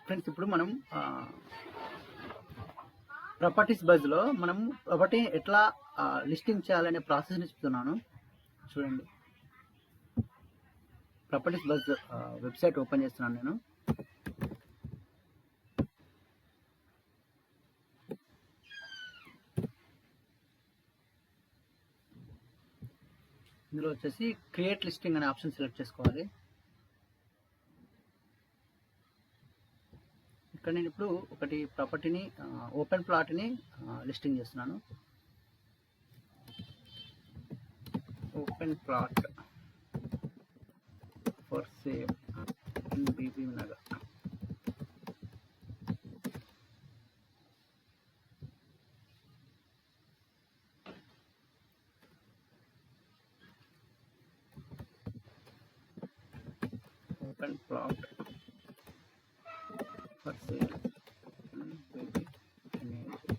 Friends, ఇప్పుడు మనం properties బజ్లో మనం ప్రాపర్టీ ఎట్లా లిస్టింగ్ చేయాలనే ప్రాసెస్ని చెప్తున్నాను. చూడండి, ప్రాపర్టీస్ బజ్ వెబ్సైట్ ఓపెన్ చేస్తున్నాను నేను. ఇందులో వచ్చేసి క్రియేట్ లిస్టింగ్ అనే ఆప్షన్ సెలెక్ట్ చేసుకోవాలి. ఇక్కడ నేను ఇప్పుడు ఒకటి ప్రాపర్టీని ఓపెన్ ప్లాట్ని లిస్టింగ్ చేస్తున్నాను. Open plot for sale in Bibinagar. Open plot for sale baby image.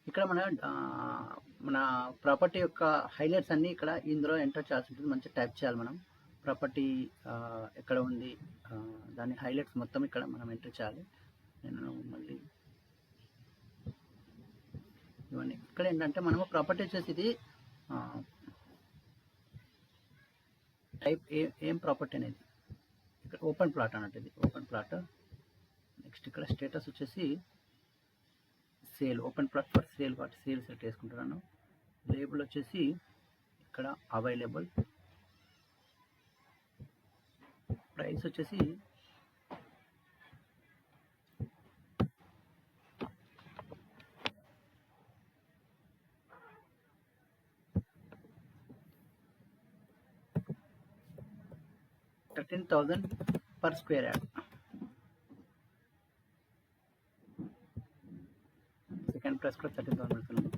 ఇక్కడ మన ప్రాపర్టీ యొక్క హైలైట్స్ అన్నీ ఇక్కడ ఇందులో ఎంటర్ చేయాల్సి ఉంటుంది. మంచిగా టైప్ చేయాలి మనం. ప్రాపర్టీ ఎక్కడ ఉంది, దాని హైలైట్స్ మొత్తం ఇక్కడ మనం ఎంటర్ చేయాలి. నేను మళ్ళీ ఇవన్నీ ఇక్కడ ఏంటంటే మనము ప్రాపర్టీ వచ్చేసి ఇది టైప్ ఏం ప్రాపర్టీ అనేది ఇక్కడ ఓపెన్ ప్లాట్ అన్నట్టు. ఇది ఓపెన్ ప్లాట్. నెక్స్ట్ ఇక్కడ స్టేటస్ వచ్చేసి sale, open plot for sale కాబట్టి సేల్ సెలెక్ట్ చేసుకుంటున్నాను. లేబుల్ వచ్చేసి ఇక్కడ అవైలబుల్. ప్రైస్ వచ్చేసి $13,000 per square yard. Second price కూడా 13,000 పెడుతున్నాను.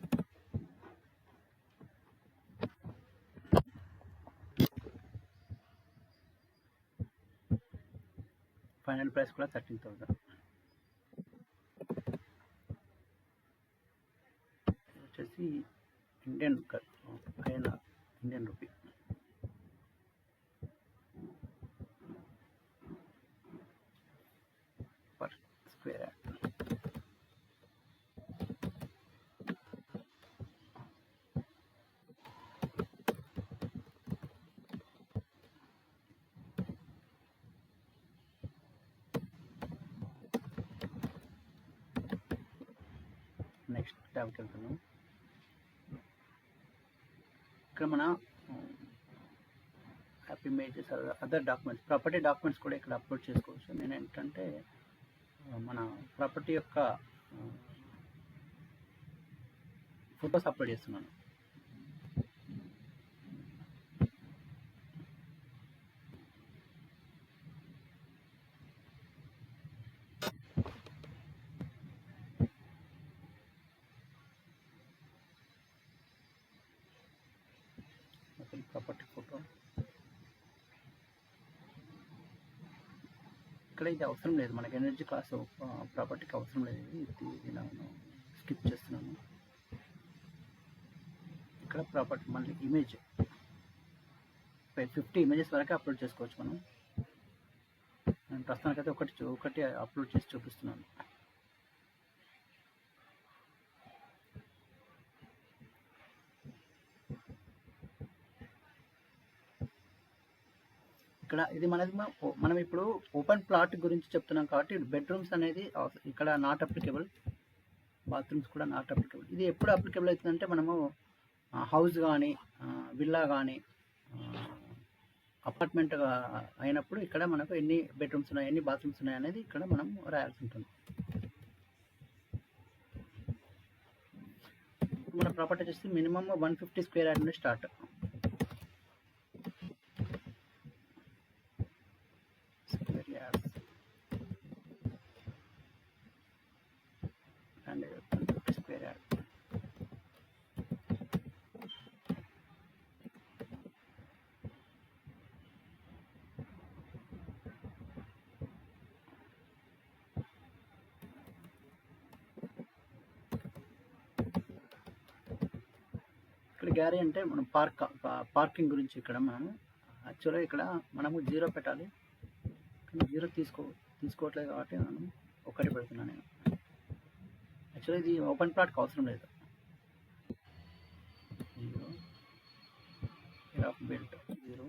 ఫైనల్ ప్రైస్ కూడా 13,000. వచ్చేసి Indian rupee. Square yard. Next ట్యాబ్కి వెళ్తున్నాం. ఇక్కడ మన app images, other documents, property documents కూడా ఇక్కడ అప్లోడ్ చేసుకోవచ్చు. నేను ఏంటంటే మన ప్రాపర్టీ యొక్క ఫొటోస్ అప్లోడ్ చేస్తున్నాను. ప్రాపర్టీ ఫోటో ఇక్కడ ఇది అవసరం లేదు, మనకి ఎనర్జీ క్లాస్ ప్రాపర్టీకి అవసరం లేదు. ఇది నేను స్కిప్ చేస్తున్నాను. ఇక్కడ ప్రాపర్టీ మళ్ళీ ఇమేజ్ 50 ఇమేజెస్ వరకు అప్లోడ్ చేసుకోవచ్చు మనం. నేను ప్రస్తుతానికైతే ఒకటి అప్లోడ్ చేసి చూపిస్తున్నాను. ఇక్కడ ఇది మనం ఇప్పుడు ఓపెన్ ప్లాట్ గురించి చెప్తున్నాం కాబట్టి బెడ్రూమ్స్ అనేది ఇక్కడ నాట్ అప్లికేబుల్, బాత్రూమ్స్ కూడా నాట్ అప్లికేబుల్. ఇది ఎప్పుడు అప్లికేబుల్ అవుతుందంటే మనము హౌస్ కానీ విల్లా కానీ అపార్ట్మెంట్ అయినప్పుడు ఇక్కడ మనకు ఎన్ని బెడ్రూమ్స్ ఉన్నాయి, ఎన్ని బాత్రూమ్స్ ఉన్నాయి అనేది ఇక్కడ మనం రాయాల్సి ఉంటుంది. మన ప్రాపర్టీ వచ్చేసి మినిమమ్ 150 స్క్వేర్ యార్డ్ నుండి స్టార్ట్. and 150 square yard. ఇక్కడ గ్యారీ అంటే మనం పార్కింగ్ గురించి ఇక్కడ మనం యాక్చువల్గా ఇక్కడ మనము 0 పెట్టాలి, కానీ 0 తీసుకోవట్లేదు కాబట్టి మనం 1 పెడుతున్నాను నేను. యాక్చువల్లీ ఇది ఓపెన్ ప్లాట్కి అవసరం లేదు. 0 ఎరా బిల్ట్ 0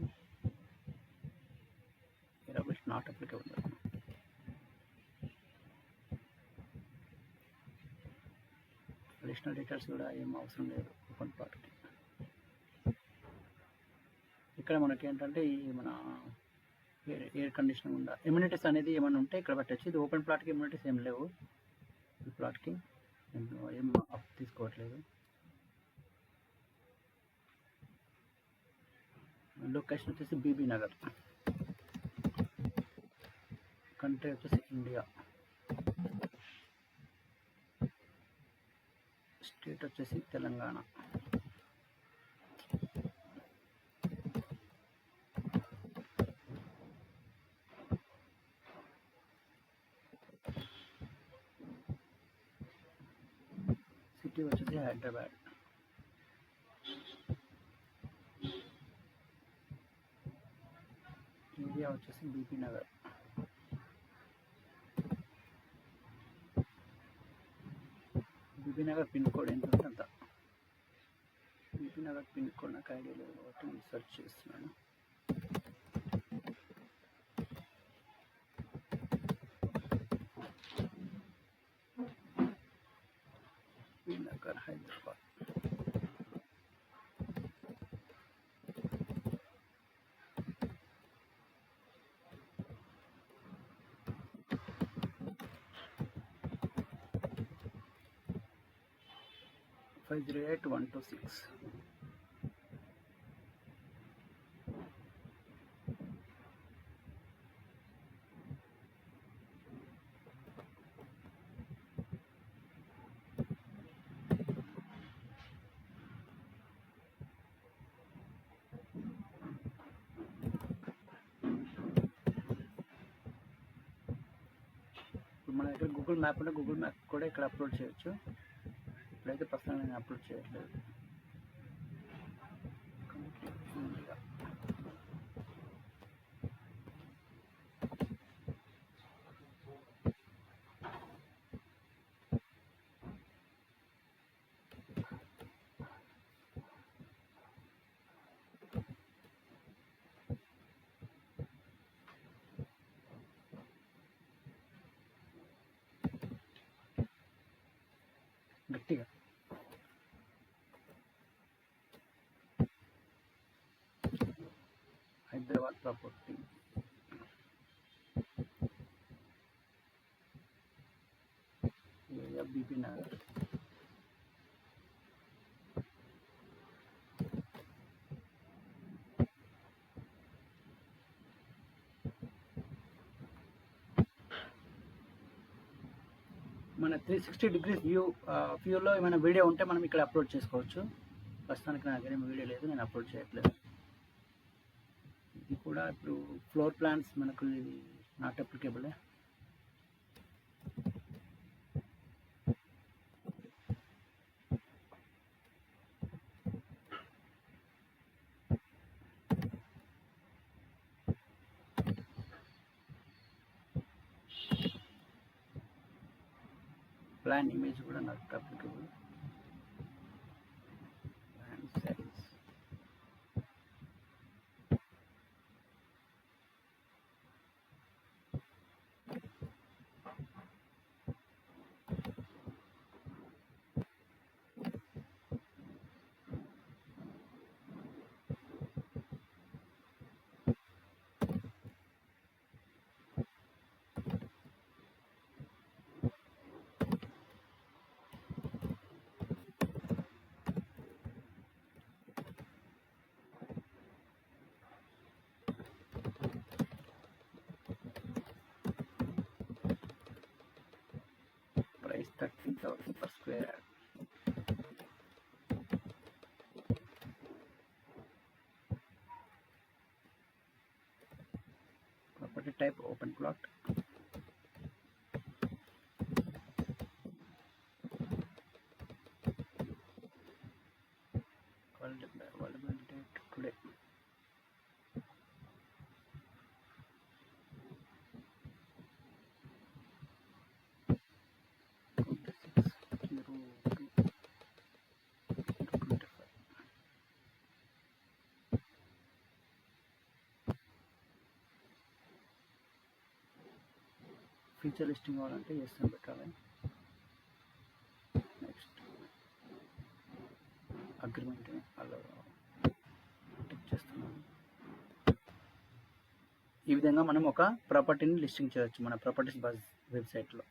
ఎరా built not applicable. Additional details కూడా ఏం అవసరం లేదు ఓపెన్ ప్లాట్కి. ఇక్కడ మనకి ఏంటంటే ఈ మన ఎయిర్ కండిషనింగ్ ఉందా, ఇమ్యూనిటీస్ అనేది ఏమైనా ఉంటే ఇక్కడ పెట్టచ్చు. ఇది ఓపెన్ ప్లాట్కి ఇమ్యూనిటీస్ ఏం లేవు, ఈ ప్లాట్కి ఏం అప్ తీసుకోవట్లేదు. లొకేషన్ వచ్చేసి బీబీ నగర్, కంట్రీ వచ్చేసి ఇండియా, స్టేట్ వచ్చేసి తెలంగాణ. సిటీ వచ్చేసి హైదరాబాద్. ఏరియా వచ్చేసి Bibinagar. Bibinagar pin code ఎంత ఉంటే అంత. బీబీ నగర్ పిన్ కోడ్ నాకు ఐడియా లేదు కాబట్టి నేను సెర్చ్ చేస్తున్నాను. బీబీ నగర్ హైదరాబాద్. ఫైవ్ 08126. ఇప్పుడు మన దగ్గర గూగుల్ మ్యాప్ ఉంటే గూగుల్ మ్యాప్ కూడా ఇక్కడ అప్లోడ్ చేయొచ్చు. ఇప్పుడైతే ప్రస్తుతం నేను అప్లోడ్ చేయట్లేదు. ఇండియా గట్టిగా. Hyderabad property. Area Bibinagar. మన 360 degrees వ్యూలో ఏమైనా వీడియో ఉంటే మనం ఇక్కడ అప్లోడ్ చేసుకోవచ్చు. ప్రస్తుతానికి నా దగ్గర ఏం వీడియో లేదు, నేను అప్లోడ్ చేయట్లేదు. ఇది కూడా ఇప్పుడు ఫ్లోర్ ప్లాన్స్ మనకు ఇది నాట్ అప్లికేబుల్. ప్లాన్ ఇమేజ్ కూడా not applicable. Plan size price 30,000 per square. Property type open plot. Available date today. Feature listing కావాలంటే ఎస్ అని పెట్టాలి. నెక్స్ట్ అగ్రిమెంట్ అలా టిక్ చేస్తున్నాను. ఈ విధంగా మనం ఒక ప్రాపర్టీని లిస్టింగ్ చేయవచ్చు మన ప్రాపర్టీస్ బజ్ వెబ్సైట్లో.